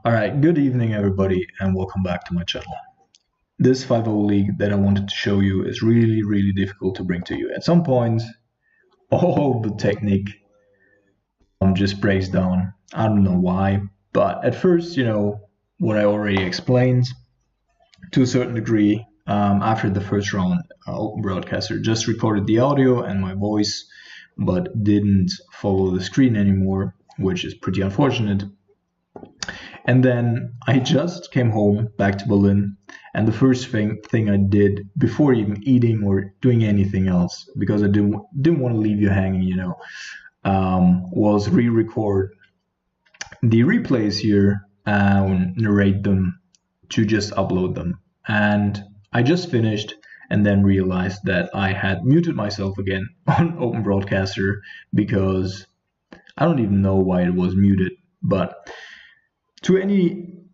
Alright, good evening everybody and welcome back to my channel. This 5-0 league that I wanted to show you is really difficult to bring to you. At some point, all the technique just breaks down. I don't know why, but at first, what I already explained to a certain degree, after the first round, Open Broadcaster just recorded the audio and my voice, but didn't follow the screen anymore, which is pretty unfortunate. And then I just came home back to Berlin, and the first thing I did before even eating or doing anything else, because I didn't want to leave you hanging, was re-record the replays here and narrate them to just upload them. And I just finished and then realized that I had muted myself again on Open Broadcaster because I don't even know why it was muted, but to any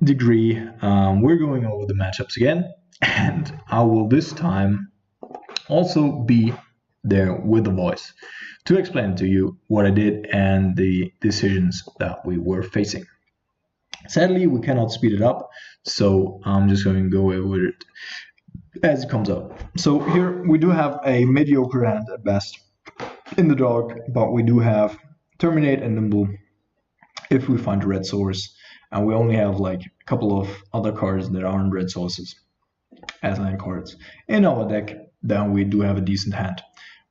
degree, we're going over the matchups again, and I will this time also be there with the voice to explain to you what I did and the decisions that we were facing. Sadly, we cannot speed it up, so I'm just going to go over it as it comes up. So here we do have a mediocre hand at best in the dark, but we do have Terminate and Nimble if we find a red source, and we only have like a couple of other cards that aren't red sources as land cards in our deck. Then we do have a decent hand.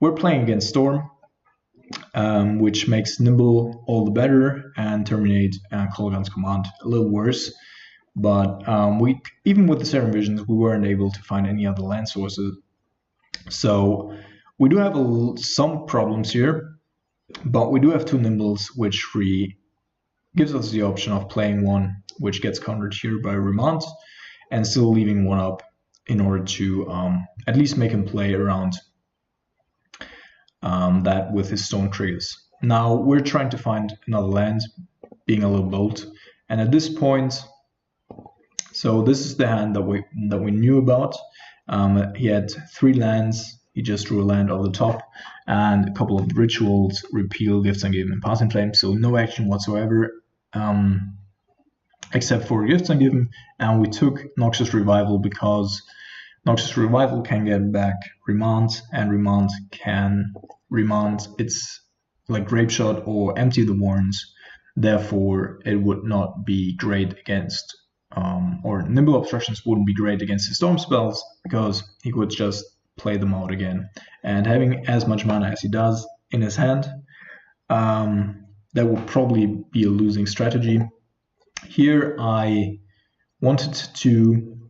We're playing against Storm, which makes Nimble all the better and Terminate and Colgan's Command a little worse. But we, even with the 7 visions, we weren't able to find any other land sources. So we do have some problems here, but we do have 2 Nimbles, which gives us the option of playing one, which gets countered here by Remount, and still leaving one up in order to at least make him play around that with his stone triggers. Now we're trying to find another land, being a little bold, and at this point, so this is the hand that we knew about. He had 3 lands. He just drew a land off the top, and a couple of rituals, repeal, gifts ungiven, and passing flame. So no action whatsoever, except for gifts ungiven. And we took Noxious Revival because Noxious Revival can get back Remand, and Remand can it's like Grape Shot or Empty the Warrens. Therefore, it would not be great against, or Nimble Obstructions wouldn't be great against his Storm spells because he could just play them out again. And having as much mana as he does in his hand, that would probably be a losing strategy. Here I wanted to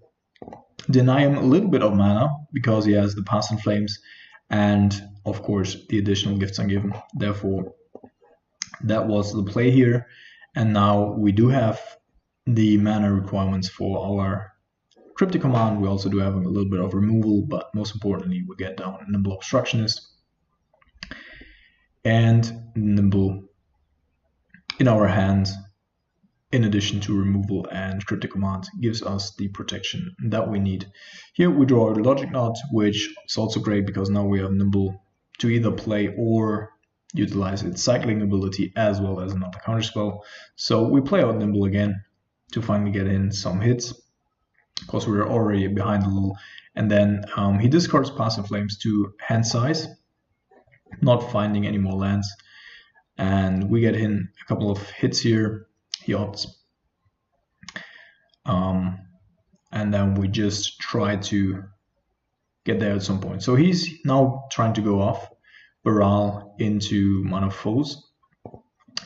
deny him a little bit of mana because he has the Pass and Flames and of course the additional gifts ungiven. Therefore that was the play here, and now we do have the mana requirements for our Cryptic Command. We also do have a little bit of removal, but most importantly we get down a Nimble Obstructionist, and Nimble in our hands, in addition to removal and Cryptic Command, gives us the protection that we need. Here we draw a Logic Knot, which is also great because now we have Nimble to either play or utilize its cycling ability as well as another counterspell. So we play out Nimble again to finally get in some hits. Of course, we were already behind a little, and then he discards Passive Flames to hand size, not finding any more lands, and we get in a couple of hits here. He opts, and then we just try to get there at some point. So he's now trying to go off Baral into Mana Foes.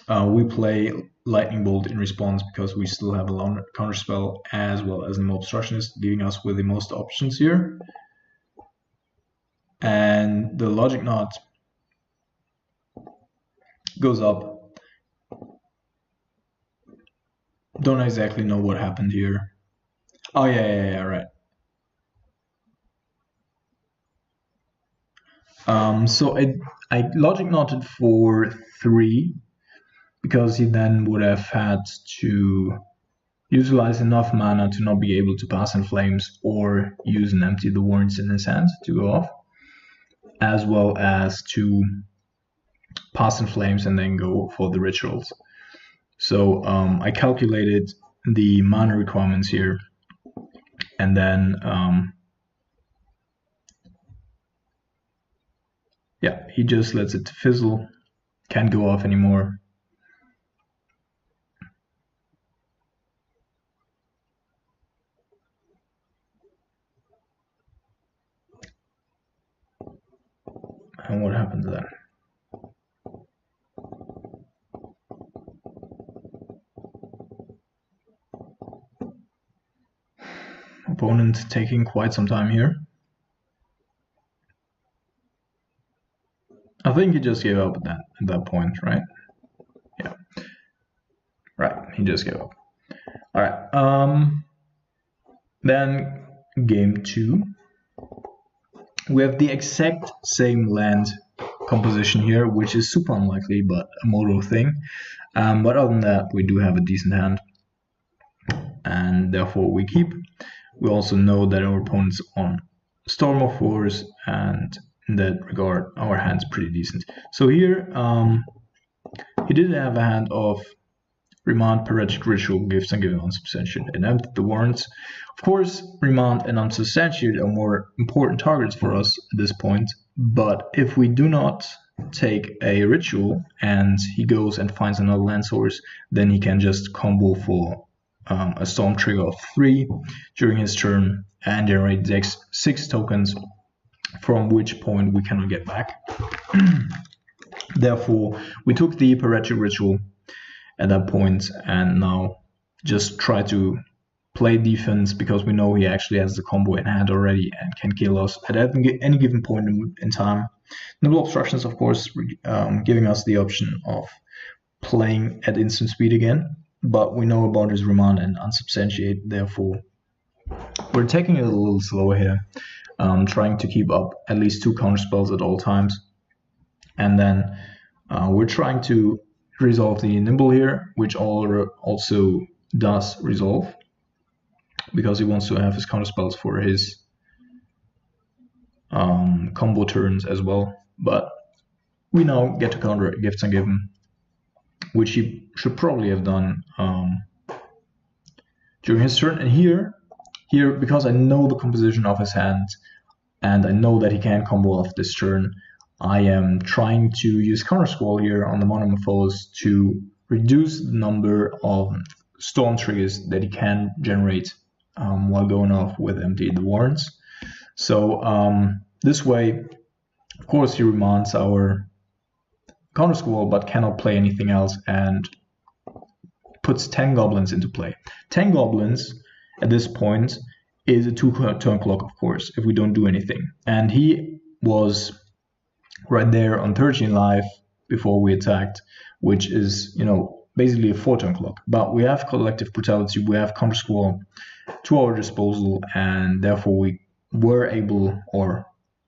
We play Lightning Bolt in response because we still have a counterspell as well as an Obstructionist, leaving us with the most options here. And the Logic Knot goes up. Don't exactly know what happened here. Oh yeah, right. So I Logic Knotted for 3 because he then would have had to utilize enough mana to not be able to Pass in Flames or use and Empty the Warrens in his hand to go off, as well as to Pass in Flames and then go for the rituals. So I calculated the mana requirements here, and then yeah, he just lets it fizzle, can't go off anymore. And what happens then? Opponent taking quite some time here. I think he just gave up at that point, right? Yeah. Right, he just gave up. All right. Then game 2. We have the exact same land composition here, which is super unlikely, but a moto thing. But other than that, we do have a decent hand, and therefore we keep. We also know that our opponent's on Storm of Force, and in that regard, our hand's pretty decent. So here, he did have a hand of Remand, Paretic Ritual, Gifts, and Given Unsubstantiated, and emptied the warrants. Of course, Remand and Unsubstantiated are more important targets for us at this point, but if we do not take a Ritual and he goes and finds another land source, then he can just combo for a Storm trigger of 3 during his turn and generate 6 tokens, from which point we cannot get back. Therefore, we took the Paretic Ritual at that point, and now just try to play defense, because we know he actually has the combo in hand already and can kill us at any given point in time. Nimble Obstructions, of course, giving us the option of playing at instant speed again, but we know about his Remand and Unsubstantiate, therefore we're taking it a little slower here, trying to keep up at least 2 counter spells at all times, and then we're trying to resolve the Nimble here, which also does resolve, because he wants to have his counter spells for his combo turns as well. But we now get to counter Gifts and Given, which he should probably have done during his turn. And here, because I know the composition of his hand and I know that he can combo off this turn, I am trying to use Counter Squall here on the Monomorphose to reduce the number of Storm triggers that he can generate while going off with Empty the Warrants. So this way, of course, he reminds our Counter Squall, but cannot play anything else, and puts 10 Goblins into play. 10 Goblins at this point is a 2-turn clock, of course, if we don't do anything. And he was right there on 13 life before we attacked, which is, basically a 4-turn clock. But we have Collective Brutality, we have Counter Squall to our disposal, and therefore we were able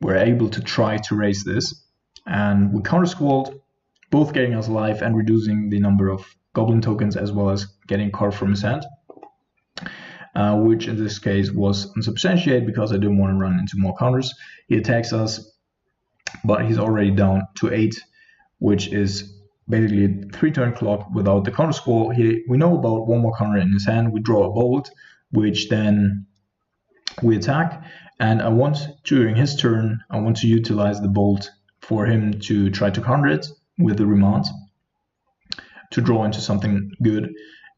to try to raise this. And we Counter Squalled, both getting us life and reducing the number of Goblin tokens, as well as getting carved from his hand, which in this case was Unsubstantiated, because I didn't want to run into more counters. He attacks us, but he's already down to 8, which is basically a 3-turn clock without the Counter Squall. We know about 1 more counter in his hand. We draw a Bolt, which then we attack, and during his turn, I want to utilize the Bolt for him to try to counter it with the Remand to draw into something good,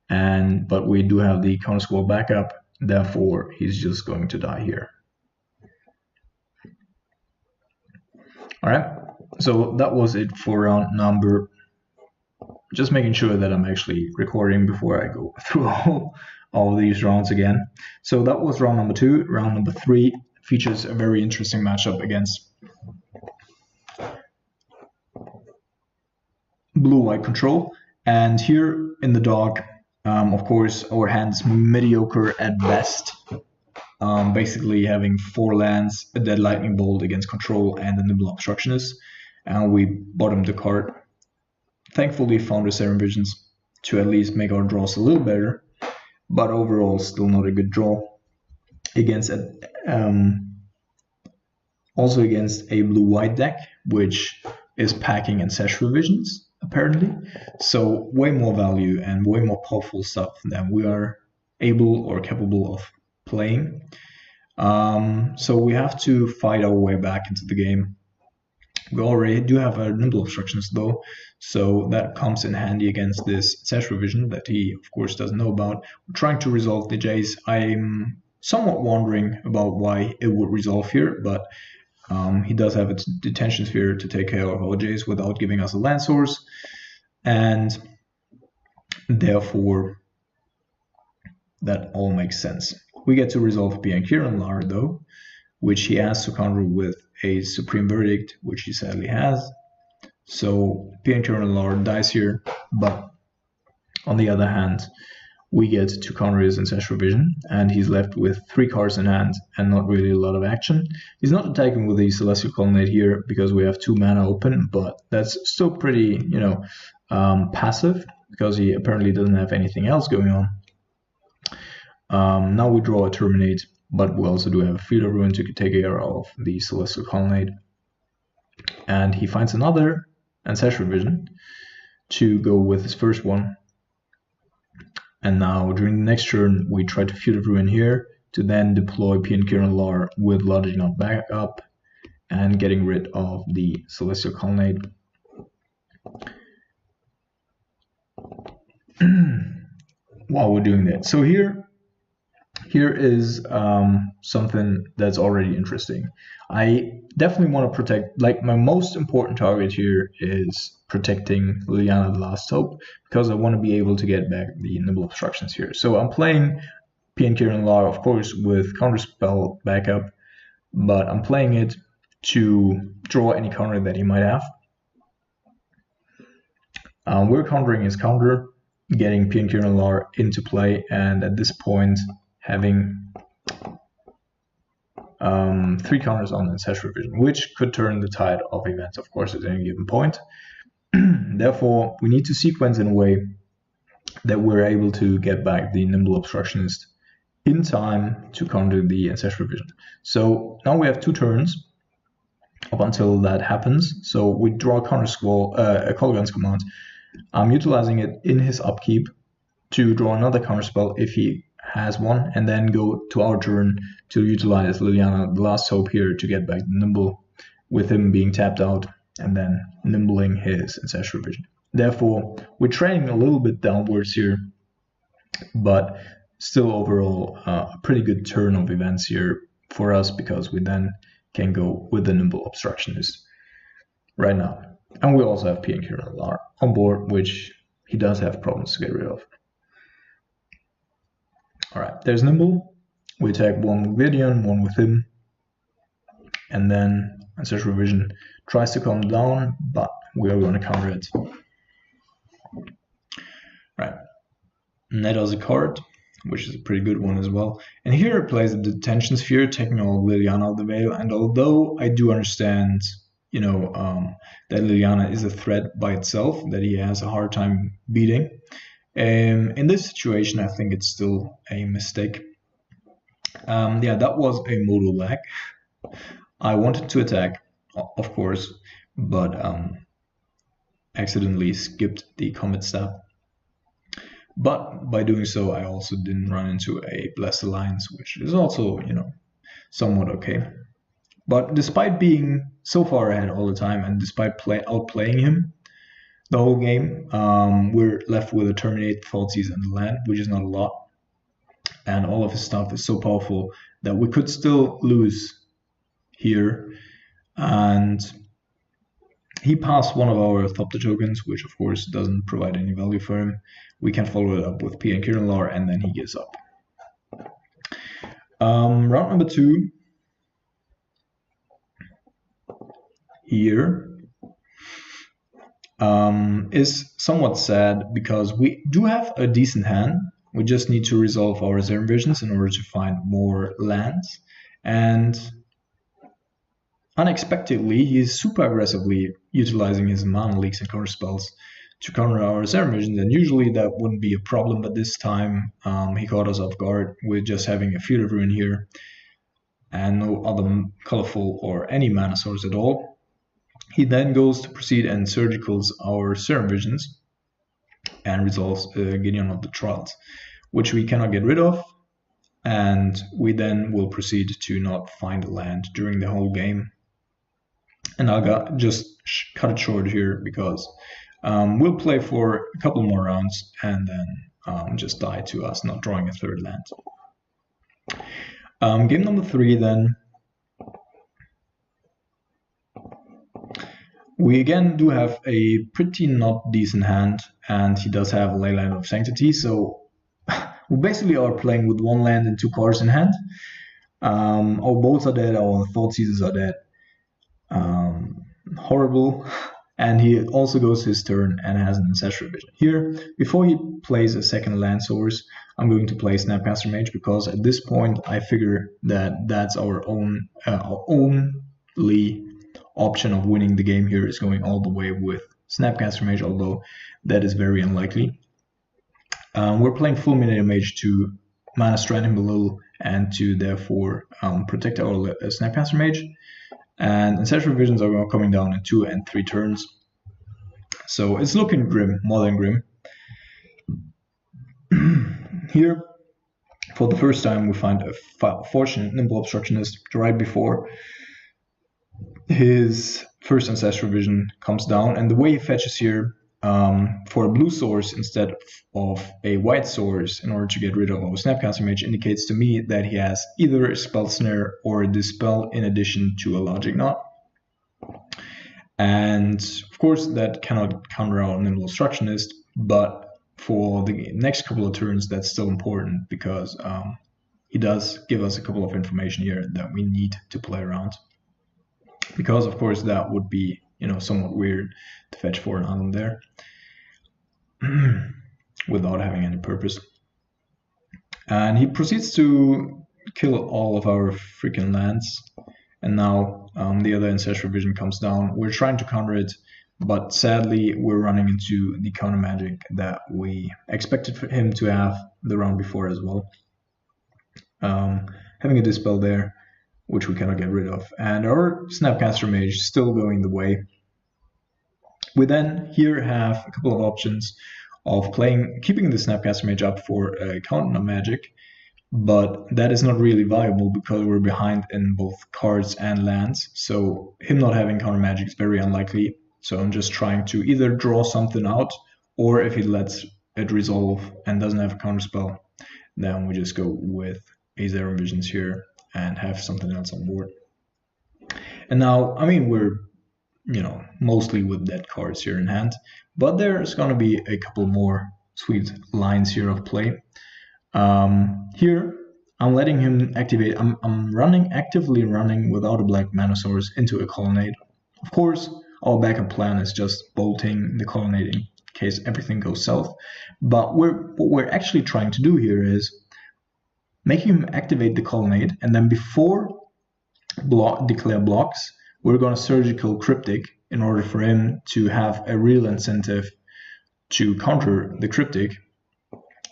but we do have the Counter Squall backup, therefore he's just going to die here. Alright, so that was it for round number. Just making sure that I'm actually recording before I go through all of these rounds again. So that was round number 2. Round number 3 features a very interesting matchup against blue-white control. And here in the dark, of course, our hand's mediocre at best. Basically having 4 lands, a Dead Lightning Bolt against control, and a Nimble Obstructionist. And we bottomed the card. Thankfully found the Serum Visions to at least make our draws a little better, but overall still not a good draw. Also against a blue-white deck, which is packing Ancestral Visions, apparently. So way more value and way more powerful stuff than we are able or capable of playing. So we have to fight our way back into the game. We already do have our nimble obstructions though, so that comes in handy against this set revision that he of course doesn't know about. We're trying to resolve the Jays. I'm somewhat wondering about why it would resolve here, but he does have a detention sphere to take care of our Jays without giving us a land source, and therefore that all makes sense. We get to resolve Piankiran Lar though, which he has to counter with a Supreme Verdict, which he sadly has. So Piankiran Lar dies here, but on the other hand, we get to counter his Ancestral Vision, and he's left with 3 cards in hand and not really a lot of action. He's not attacking with the Celestial Colonnade here because we have 2 mana open, but that's still pretty, passive because he apparently doesn't have anything else going on. Now we draw a Terminate, but we also do have a Field of Ruin to take care of the Celestial Colonnade. And he finds another Ancestral Vision to go with his first one. And now during the next turn, we try to Field of Ruin here to then deploy Piankiran Lar with lodging on back up and getting rid of the Celestial Colonnade. While we're doing that, so here is something that's already interesting. I definitely want to protect, like my most important target here is protecting Liliana the Last Hope, because I want to be able to get back the nimble obstructions here. So I'm playing Piankiran Lar, of course, with counterspell backup, but I'm playing it to draw any counter that he might have. We're countering his counter, getting Piankiran Lar into play, and at this point having 3 counters on Ancestral Vision, which could turn the tide of events, of course, at any given point. Therefore, we need to sequence in a way that we're able to get back the Nimble Obstructionist in time to counter the Ancestral Vision. So now we have 2 turns up until that happens. So we draw a counter squall, a Colgan's Command. I'm utilizing it in his upkeep to draw another counterspell if he has one, and then go to our turn to utilize Liliana the Last Hope here to get back the Nimble, with him being tapped out and then nimbling his Ancestral Vision. Therefore, we're trending a little bit downwards here, but still overall a pretty good turn of events here for us, because we then can go with the Nimble Obstructionist right now. And we also have Piankiran Lar on board, which he does have problems to get rid of. Alright, there's Nimble. We attack one with Vidian, one with him. And then Ancestral Vision tries to calm down, but we are going to counter it. Right. And that does a card, which is a pretty good one as well. And here it plays the Detention Sphere, taking all Liliana out of the Veil. And although I do understand, that Liliana is a threat by itself, that he has a hard time beating, in this situation, I think it's still a mistake. Yeah, that was a modal lag. I wanted to attack, of course, but accidentally skipped the combat step. But by doing so, I also didn't run into a Blessed Alliance, which is also, somewhat okay. But despite being so far ahead all the time, and despite outplaying him the whole game, we're left with a Terminate, Thoughtseize, and land, which is not a lot. And all of his stuff is so powerful that we could still lose here. And he passed one of our Thopter tokens, which of course doesn't provide any value for him. We can follow it up with Piankiran Lar, and then he gives up. Round number 2. Here is somewhat sad, because we do have a decent hand. We just need to resolve our Reserve Visions in order to find more lands. And unexpectedly, he's super aggressively utilizing his mana leaks and counter spells to counter our Reserve Visions, and usually that wouldn't be a problem, but this time he caught us off guard with just having a Field of Ruin here and no other colorful or any mana source at all. He then goes to proceed and surgicals our Serum Visions and resolves Gideon of the Trials, which we cannot get rid of, and we then will proceed to not find a land during the whole game. And I'll just cut it short here because we'll play for a couple more rounds and then just die to us not drawing a third land. Game number 3 then. We again do have a pretty not decent hand, and he does have a Leyline of Sanctity, so we basically are playing with 1 land and 2 cards in hand. Our bolts are dead, our Thought Seizers are dead. Horrible. And he also goes his turn and has an Ancestral Vision. Here, before he plays a second land source, I'm going to play Snapcaster Mage, because at this point I figure that that's our only option of winning the game here, is going all the way with Snapcaster Mage, although that is very unlikely. We're playing Fulminator Mage to mana strand him a little and to therefore protect our Snapcaster Mage. And Ancestral Visions are coming down in 2 and 3 turns. So it's looking grim, more than grim. Here, for the first time, we find a fortunate Nimble Obstructionist right before his first Ancestral Vision comes down. And the way he fetches here, for a blue source instead of a white source in order to get rid of our Snapcaster Mage, indicates to me that he has either a Spell Snare or a Dispel in addition to a Logic Knot. And of course that cannot counter our Nimble Obstructionist, but for the next couple of turns that's still important, because he does give us a couple of information here that we need to play around. Because of course that would be, you know, somewhat weird to fetch for an island there without having any purpose. And he proceeds to kill all of our freaking lands. And now the other Ancestral Vision comes down. We're trying to counter it, but sadly we're running into the counter magic that we expected for him to have the round before as well. Having a Dispel there, which we cannot get rid of. And our Snapcaster Mage still going the way. We then here have a couple of options of keeping the Snapcaster Mage up for a counter magic, but that is not really valuable because we're behind in both cards and lands. So him not having counter magic is very unlikely. So I'm just trying to either draw something out, or if he lets it resolve and doesn't have a counter spell, then we just go with a Zero Visions here and have something else on board. And now, I mean, we're, you know, mostly with dead cards here in hand, but there's going to be a couple more sweet lines here of play. Here, I'm letting him activate. I'm actively running without a black mana source into a Colonnade. Of course, our backup plan is just bolting the Colonnade in case everything goes south. But what we're actually trying to do here is making him activate the Colonnade, and then before declare blocks, we're going to Surgical Cryptic in order for him to have a real incentive to counter the Cryptic,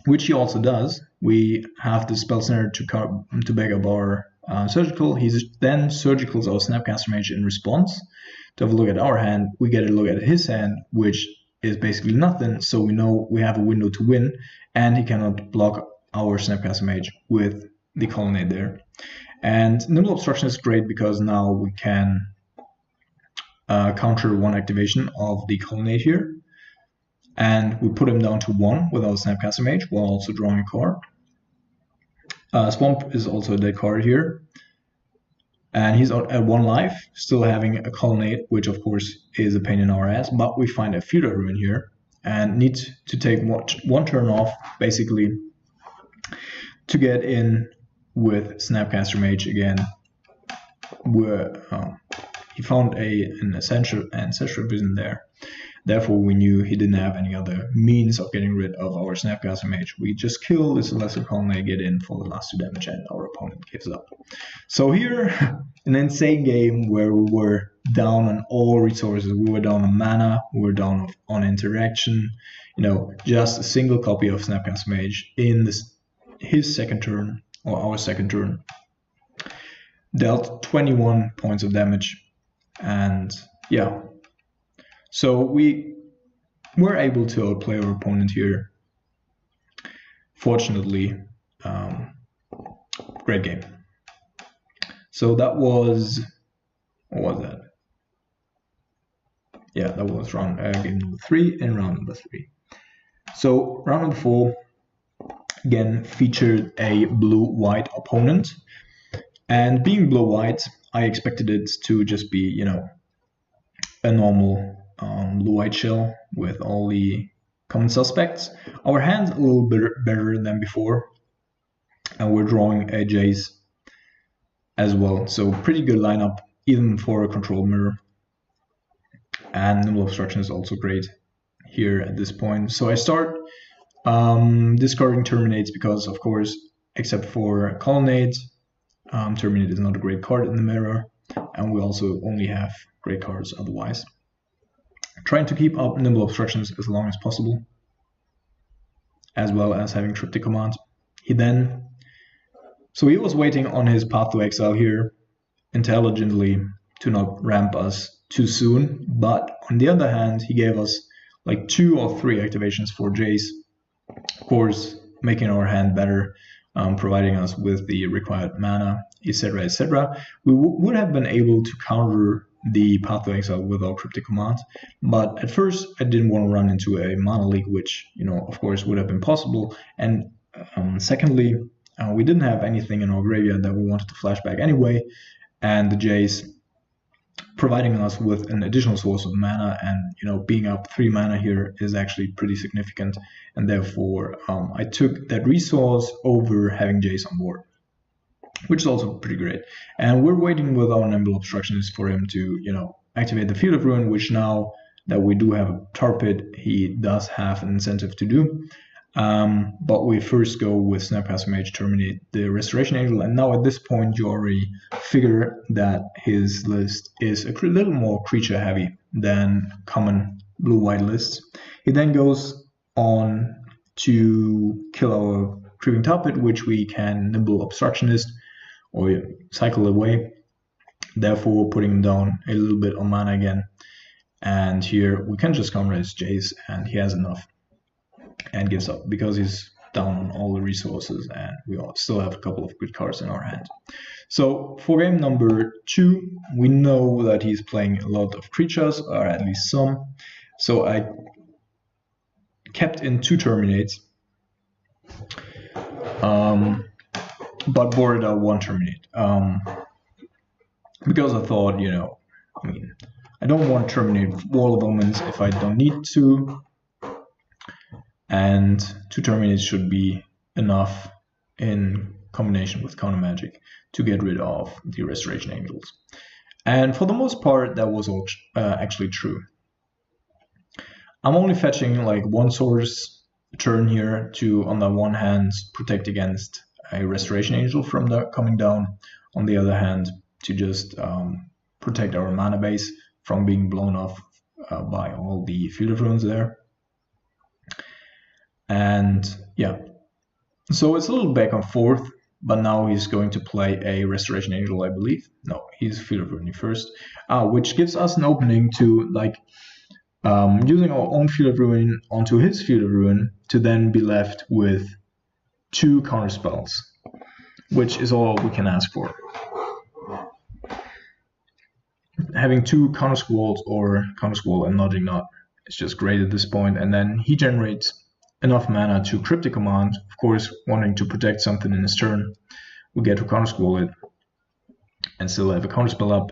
which he also does. We have the Spell Snare to back up our Surgical. He then Surgicals our Snapcaster Mage in response. To have a look at our hand, we get a look at his hand, which is basically nothing, so we know we have a window to win, and he cannot block our Snapcaster Mage with the Colonnade there. And Nimble Obstruction is great because now we can counter 1 activation of the Colonnade here, and we put him down to 1 with our Snapcaster Mage while also drawing a card. Swamp is also a dead card here, and he's at 1 life, still having a Colonnade, which of course is a pain in our ass, but we find a Feudal Ruin here and need to take 1 turn off basically to get in with Snapcaster Mage again, where he found an Ancestral Vision there. Therefore, we knew he didn't have any other means of getting rid of our Snapcaster Mage. We just kill this Lesser Colonnade, get in for the last 2 damage, and our opponent gives up. So here, an insane game where we were down on all resources. We were down on mana, we were down on interaction. You know, just a single copy of Snapcaster Mage in his second turn, or our second turn, dealt 21 points of damage. And yeah, so we were able to outplay our opponent here. fortunately, great game. So that was, what was that? Yeah, that was game number 3 and round number 3. So round number 4 again featured a blue-white opponent, and being blue-white, I expected it to just be, you know, a normal blue-white shell with all the common suspects. Our hand's a little bit better than before, and we're drawing a Jace as well. So pretty good lineup, even for a control mirror. And nimble obstruction is also great here at this point. So I start discarding terminates because, of course, except for colonnade, terminate is not a great card in the mirror, and we also only have great cards otherwise. Trying to keep up nimble obstructions as long as possible, as well as having cryptic command. He was waiting on his path to exile here intelligently to not ramp us too soon, but on the other hand, he gave us like 2 or 3 activations for Jace, of course, making our hand better, providing us with the required mana, etc., etc. We would have been able to counter the path to exile with our cryptic command, but at first I didn't want to run into a mana leak, which, you know, of course would have been possible, and secondly, we didn't have anything in our graveyard that we wanted to flashback anyway, and the Jace providing us with an additional source of mana, and, you know, being up 3 mana here is actually pretty significant, and therefore I took that resource over having Jace on board, which is also pretty great. And we're waiting with our nimble obstructions for him to, you know, activate the Field of Ruin, which now that we do have a tar pit, he does have an incentive to do. But we first go with Snapcaster Mage, terminate the Restoration Angel, and now at this point you already figure that his list is a little more creature heavy than common blue-white lists. He then goes on to kill our Creeping Tar Pit, which we can nimble obstructionist or cycle away, therefore putting him down a little bit on mana again. And here we can just counter his Jace, and he has enough and gives up because he's down on all the resources, and we still have a couple of good cards in our hand. So for game number 2, we know that he's playing a lot of creatures, or at least some. So I kept in 2 terminates, but boarded out 1 terminate. Because I thought, you know, I mean, I don't want to terminate Wall of Omens if I don't need to, and 2 terminates should be enough in combination with counter magic to get rid of the Restoration Angels. And for the most part, that was all actually true. I'm only fetching like 1 source a turn here to, on the one hand, protect against a Restoration Angel from coming down, on the other hand, to just protect our mana base from being blown off by all the Field of Ruins there. And yeah, so it's a little back and forth, but now he's going to play a Restoration Angel, I believe. No, he's Field of Ruin first, which gives us an opening to, like, using our own Field of Ruin onto his Field of Ruin to then be left with 2 counter spells, which is all we can ask for. Having 2 counter squalls or counter squall and Nudging Knot is just great at this point, and then he generates enough mana to Cryptic Command, of course, wanting to protect something in his turn. We get to counter squall it and still have a counter spell up,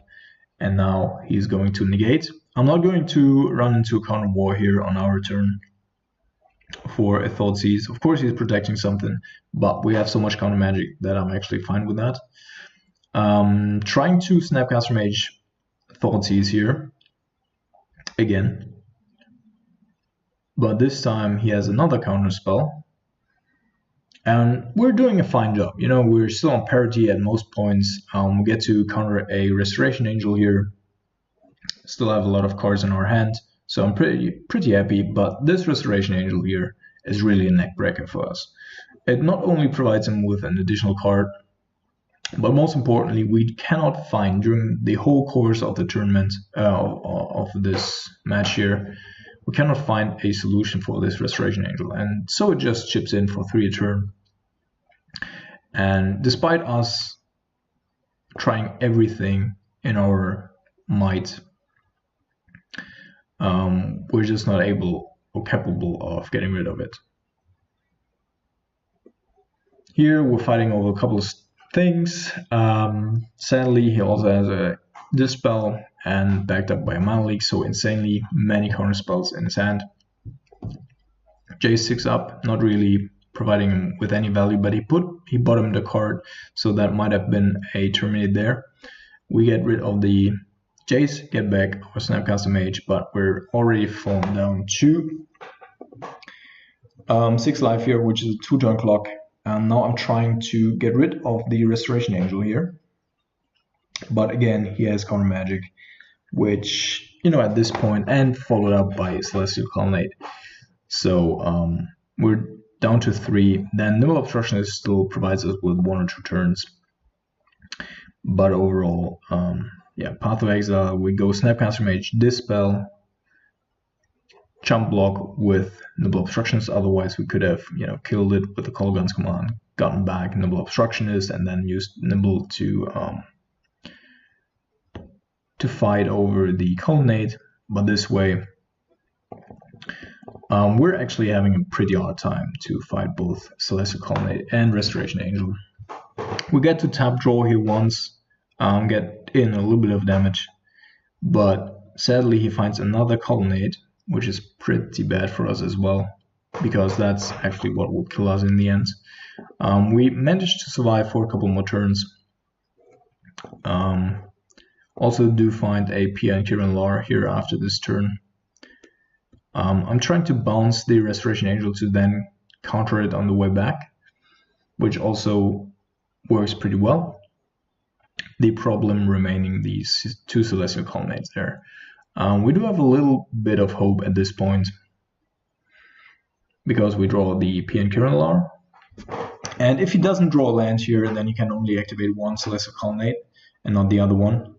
and now he's going to negate. I'm not going to run into a counter war here on our turn for a Thoughtseize. Of course he's protecting something, but we have so much counter magic that I'm actually fine with that. Trying to Snapcaster Mage Thoughtseize here again, but this time he has another counter spell, and we're doing a fine job. You know, we're still on parity at most points. We get to counter a Restoration Angel here, still have a lot of cards in our hand, so I'm pretty happy. But this Restoration Angel here is really a neck breaker for us. It not only provides him with an additional card, but most importantly, we cannot find during the whole course of the tournament, of this match here, we cannot find a solution for this Restoration Angel, and so it just chips in for 3 a turn. And despite us trying everything in our might, we're just not able or capable of getting rid of it. Here we're fighting over a couple of things. Sadly, he also has a Dispel and backed up by a Mana Leak, so insanely many counter spells in his hand. J6 up, not really providing him with any value, but he bottomed a card, so that might have been a Terminate there. We get rid of the Jace, get back our Snapcaster Mage, but we're already fallen down to 6 life here, which is a 2-turn clock. And now I'm trying to get rid of the Restoration Angel here. But again, he has counter magic, which, you know, at this point, and followed up by Celestial Colonnade. So we're down to 3. Then Nimble Obstructionist still provides us with 1 or 2 turns. But overall, yeah, Path of Exile, we go Snapcaster Mage, Dispel, Jump Block with Nimble Obstructionist. Otherwise, we could have, you know, killed it with the Call Guns command, gotten back Nimble Obstructionist, and then used Nimble to fight over the Colonnade. But this way, we're actually having a pretty hard time to fight both Celestial Colonnade and Restoration Angel. We get to tap draw here once, get in a little bit of damage, but sadly he finds another Colonnade, which is pretty bad for us as well, because that's actually what will kill us in the end. We managed to survive for a couple more turns. Also do find a Pia and Kiran Lar here after this turn. I'm trying to bounce the Restoration Angel to then counter it on the way back, which also works pretty well. The problem remaining these 2 Celestial Colonnades there. We do have a little bit of hope at this point, because we draw the Pia and Kiran Lar. And if he doesn't draw a land here, then he can only activate 1 Celestial Colonnade and not the other one.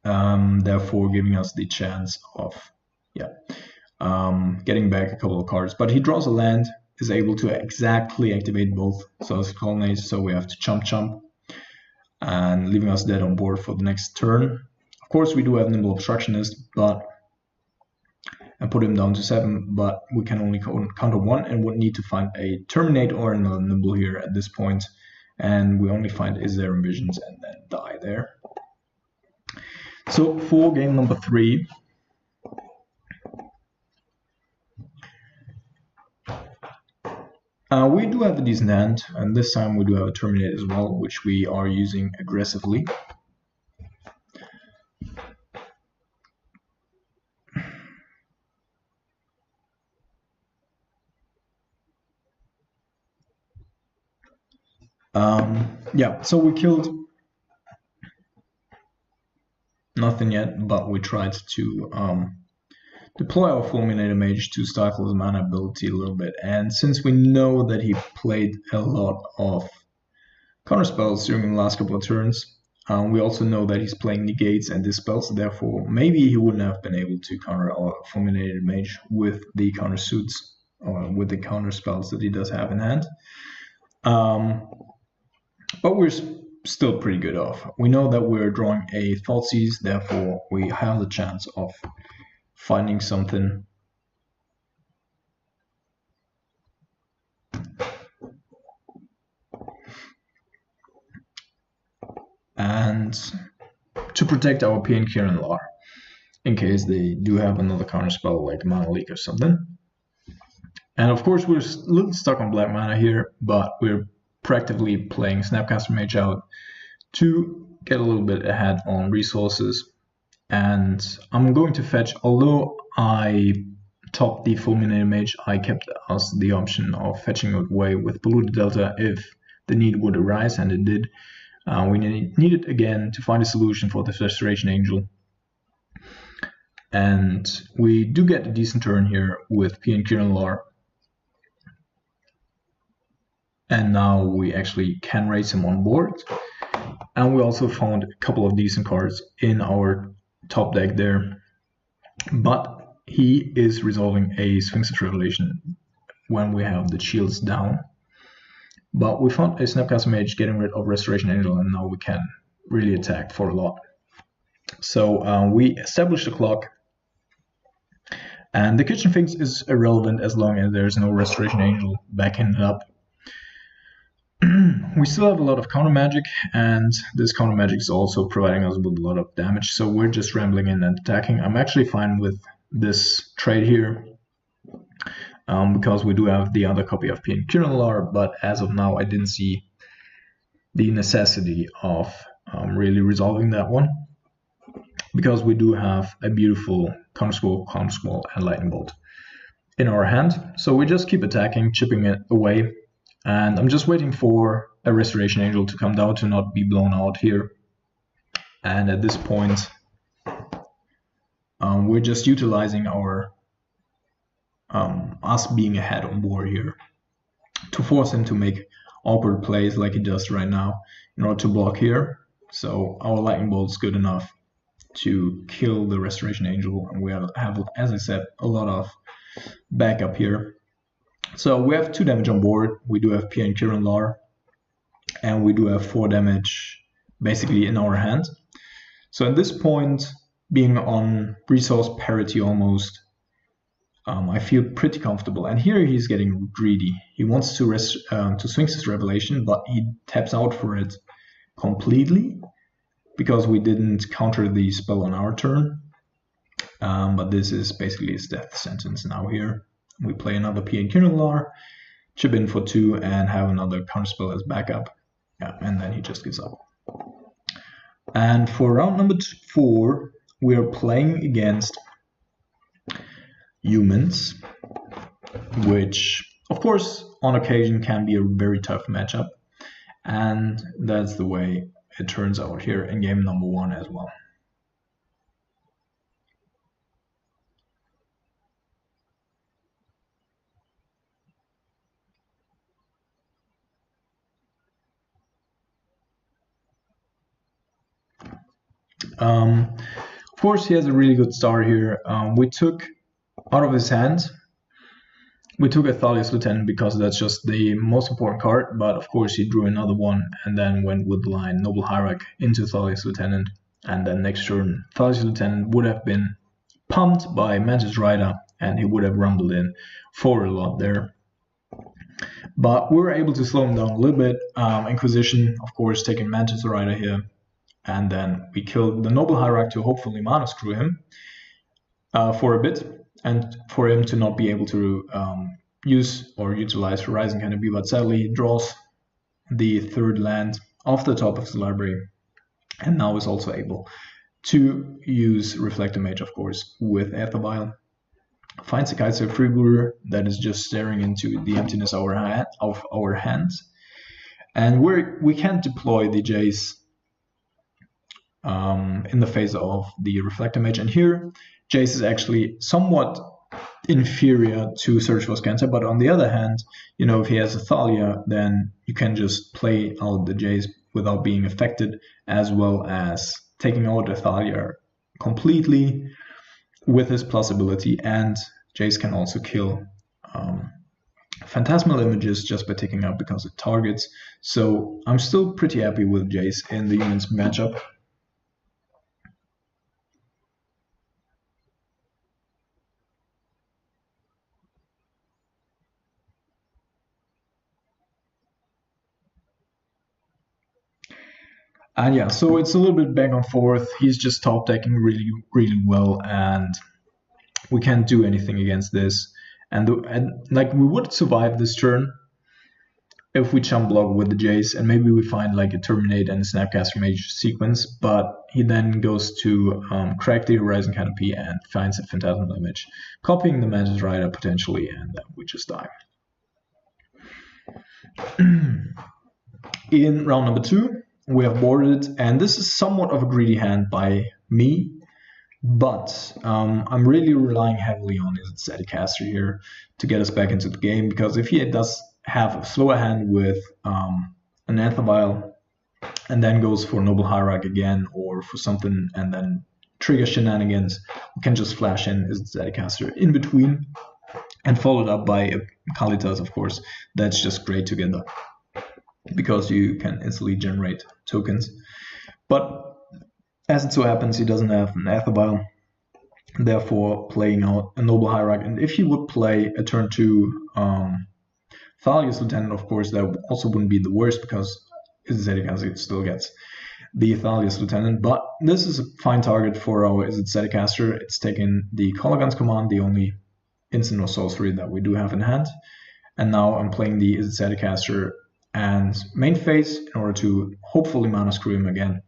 Therefore giving us the chance of getting back a couple of cards. But he draws a land, is able to exactly activate both Celestial Colonnades, so we have to chump, and leaving us dead on board for the next turn. Of course, we do have Nimble Obstructionist, and put him down to 7, but we can only counter 1 and would need to find a Terminate or another Nimble here at this point. And we only find Is There Envisions and then die there. So for game number 3, we do have a decent hand, and this time we do have a Terminate as well, which we are using aggressively. Yeah, so we killed nothing yet, but we tried to deploy our Fulminator Mage to stifle his mana ability a little bit. And since we know that he played a lot of counterspells during the last couple of turns, we also know that he's playing negates and dispels, therefore maybe he wouldn't have been able to counter our Fulminator Mage with the counter suits or with the counter spells that he does have in hand. But we're still pretty good off. We know that we're drawing a Thoughtseize, therefore we have the chance of finding something. And to protect our Pia and Kiran Lar, in case they do have another counterspell like Mana Leak or something. And of course we're a little stuck on black mana here, but we're practically playing Snapcaster Mage out to get a little bit ahead on resources. And I'm going to fetch, although I topped the Fulminator Mage, I kept us the option of fetching it away with Polluted Delta if the need would arise, and it did. We needed again to find a solution for this Restoration Angel. And we do get a decent turn here with Pia and Kiran Lar. And now we actually can raise him on board. And we also found a couple of decent cards in our top deck there. But he is resolving a Sphinx's Revelation when we have the shields down. But we found a Snapcaster Mage getting rid of Restoration Angel, and now we can really attack for a lot. So we established the clock, and the Kitchen Sphinx is irrelevant as long as there's no Restoration Angel backing it up. We still have a lot of counter magic, and this counter magic is also providing us with a lot of damage, so we're just rambling in and attacking. I'm actually fine with this trade here, because we do have the other copy of P and Kirilar, but as of now I didn't see the necessity of really resolving that one, because we do have a beautiful Countersquall, and Lightning Bolt in our hand. So we just keep attacking, chipping it away, and I'm just waiting for a Restoration Angel to come down to not be blown out here. And at this point, we're just utilizing our us being ahead on board here to force him to make awkward plays like he does right now in order to block here. So our Lightning Bolt is good enough to kill the Restoration Angel, and we have, as I said, a lot of backup here. So we have 2 damage on board. We do have Pierre and Kiran Lar, and we do have 4 damage basically in our hand. So at this point, being on resource parity almost, I feel pretty comfortable. And here he's getting greedy. He wants to Sphinx's Revelation, but he taps out for it completely because we didn't counter the spell on our turn. But this is basically his death sentence now here. We play another P and Kirilar, chip in for 2, and have another counterspell as backup. Yeah, and then he just gives up. And for round number 4, we are playing against humans, which of course on occasion can be a very tough matchup, and that's the way it turns out here in game number 1 as well. Of course, he has a really good start here. We took out of his hand, we took a Thalia's Lieutenant because that's just the most important card, but of course he drew another one and then went with the line Noble Hierarch into Thalia's Lieutenant, and then next turn Thalia's Lieutenant would have been pumped by Mantis Rider and he would have rumbled in for a lot there. But we were able to slow him down a little bit. Inquisition, of course, taking Mantis Rider here. And then we killed the Noble Hierarch to hopefully mana screw him for a bit, and for him to not be able to use or utilize Horizon Canopy, but sadly he draws the 3rd land off the top of his library, and now is also able to use Reflector Mage, of course, with Aether Vial. Finds a Kaiser Freebooter that is just staring into the emptiness of our hands, and we can't deploy the Jace in the face of the Reflector Mage, and here Jace is actually somewhat inferior to Search for Scanter, but on the other hand, you know, if he has a Thalia, then you can just play out the Jace without being affected, as well as taking out the Thalia completely with his plus ability, and Jace can also kill Phantasmal Images just by taking out because it targets. So I'm still pretty happy with Jace in the humans matchup. And yeah, so it's a little bit back and forth. He's just top decking really, really well, and we can't do anything against this. And like we would survive this turn if we chump block with the Jace, and maybe we find like a Terminate and a Snapcaster Mage sequence. But he then goes to crack the Horizon Canopy and finds a Phantasmal Image, copying the Mantis Rider potentially, and then we just die. In round number 2. We have boarded, and this is somewhat of a greedy hand by me, but I'm really relying heavily on his Zedicaster here to get us back into the game, because if he does have a slower hand with an Aether Vial and then goes for Noble Hierarch again or for something and then trigger shenanigans, we can just flash in Izzet Zedicaster in between, and followed up by a Kalitas, of course. That's just great together, because you can instantly generate tokens. But as it so happens, he doesn't have an Aether, therefore playing out a Noble Hierarch. And if he would play a turn 2 Thalia's Lieutenant, of course, that also wouldn't be the worst, because Izzet Zedicaster still gets the Thalia's Lieutenant. But this is a fine target for our Izzet Zedicaster. It's taken the Colorgun's command, the only instant or sorcery that we do have in hand. And now I'm playing the Izzet Zedicaster and main phase in order to hopefully mana screw him again,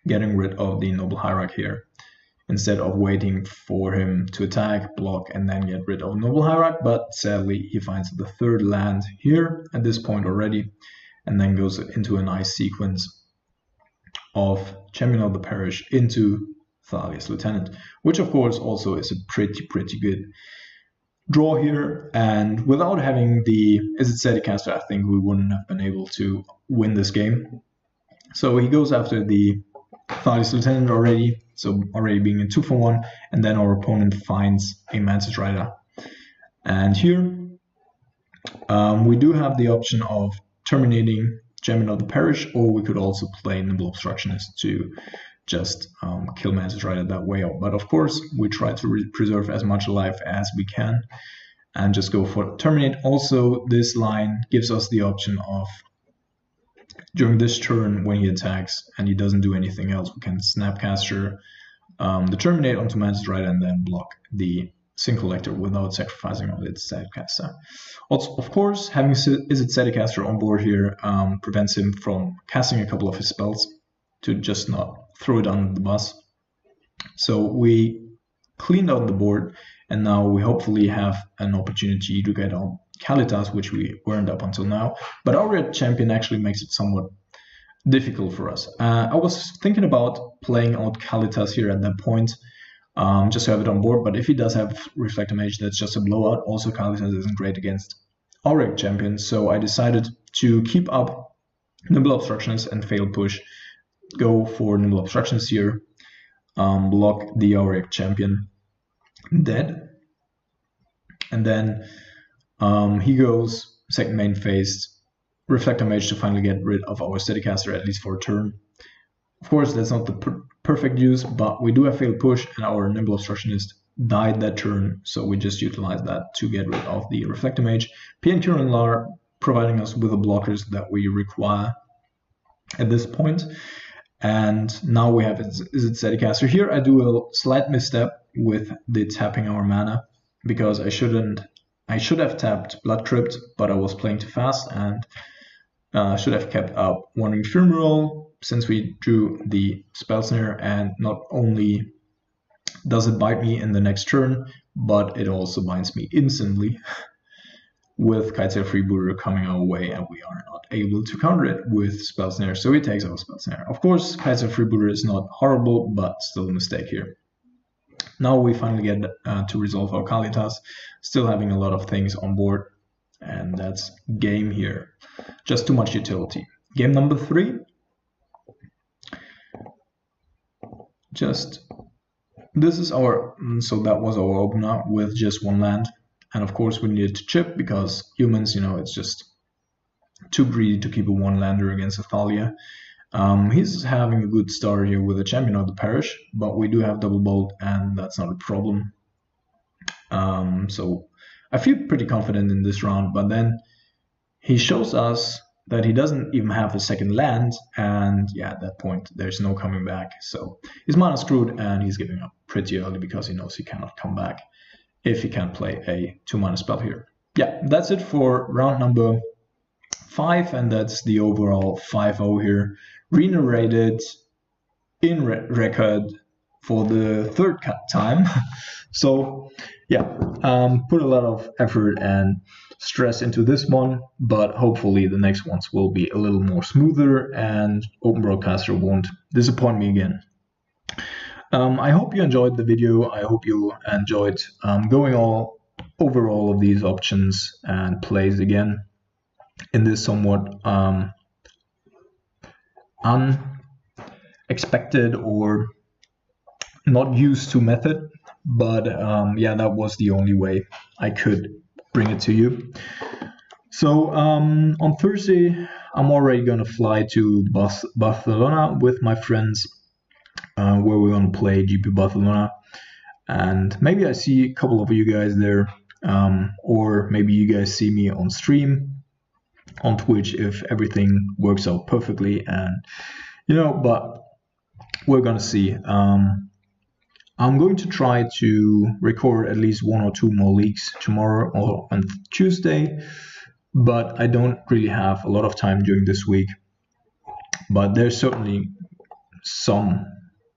getting rid of the Noble Hierarch here, instead of waiting for him to attack, block, and then get rid of Noble Hierarch. But sadly, he finds the third land here at this point already, and then goes into a nice sequence of Champion of the Parish into Thalia's Lieutenant, which of course also is a pretty good draw here. And without having the Izzet Zedicaster, I think we wouldn't have been able to win this game. So he goes after the Thalia's Lieutenant already, so already being a 2-for-1, and then our opponent finds a Mantis Rider. And here we do have the option of terminating Champion of the Parish, or we could also play Nimble Obstructionist to just kill Mantis Rider that way out. But of course, we try to preserve as much life as we can and just go for terminate. Also, this line gives us the option of, during this turn, when he attacks and he doesn't do anything else, we can Snapcaster the terminate onto Mantis Rider and then block the Sin Collector without sacrificing on its Zedicaster. Also, of course, having Izzet Zedicaster on board here prevents him from casting a couple of his spells to just not throw it under the bus. So we cleaned out the board, and now we hopefully have an opportunity to get on Kalitas, which we weren't up until now. But our red champion actually makes it somewhat difficult for us. I was thinking about playing out Kalitas here at that point, just to have it on board, but if he does have Reflector Mage, that's just a blowout. Also, Kalitas isn't great against our red champion, so I decided to keep up Nimble Obstructionist and fail push, go for Nimble Obstructionist here, block the Auric champion dead, and then he goes second main phase, Reflector Mage to finally get rid of our Zedicaster, at least for a turn. Of course, that's not the perfect use, but we do have failed push, and our Nimble Obstructionist died that turn, so we just utilized that to get rid of the Reflector Mage. PNQ and Lar providing us with the blockers that we require at this point. And now we have Izzet Zedicaster. Here I do a slight misstep with the tapping our mana, because I should have tapped Blood Crypt, but I was playing too fast and should have kept up Wandering Funeral, since we drew the Spell Snare, and not only does it bite me in the next turn, but it also binds me instantly with Kitesail Freebooter coming our way, and we are not able to counter it with Spell Snare, so he takes our Spell Snare. Of course, Kitesail Freebooter is not horrible, but still a mistake here. Now we finally get to resolve our Kalitas, still having a lot of things on board, and that's game here. Just too much utility. Game number 3. This is our, so that was our opener with just one land. And of course we needed to chip, because humans, it's just too greedy to keep a one-lander against a Thalia. He's having a good start here with a Champion of the Parish, but we do have double bolt, and that's not a problem. So I feel pretty confident in this round, but then he shows us that he doesn't even have a second land, and yeah, at that point there's no coming back. So he's mana screwed, and he's giving up pretty early because he knows he cannot come back if he can't play a 2-mana spell here. Yeah, that's it for round number 5, and that's the overall 5-0 here. Re-narrated in record for the third time. So yeah, put a lot of effort and stress into this one, but hopefully the next ones will be a little more smoother and Open Broadcaster won't disappoint me again. I hope you enjoyed the video. I hope you enjoyed going over all of these options and plays again in this somewhat unexpected or not used to method, but yeah, that was the only way I could bring it to you. So on Thursday, I'm already gonna fly to Barcelona with my friends, where we're gonna play GP Barcelona, and maybe I see a couple of you guys there, or maybe you guys see me on stream on Twitch if everything works out perfectly, and but we're gonna see. I'm going to try to record at least 1 or 2 more leagues tomorrow or on Tuesday, but I don't really have a lot of time during this week. But there's certainly some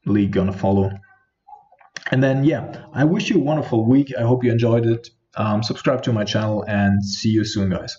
league gonna follow. And then, yeah, I wish you a wonderful week. I hope you enjoyed it. Subscribe to my channel and see you soon, guys.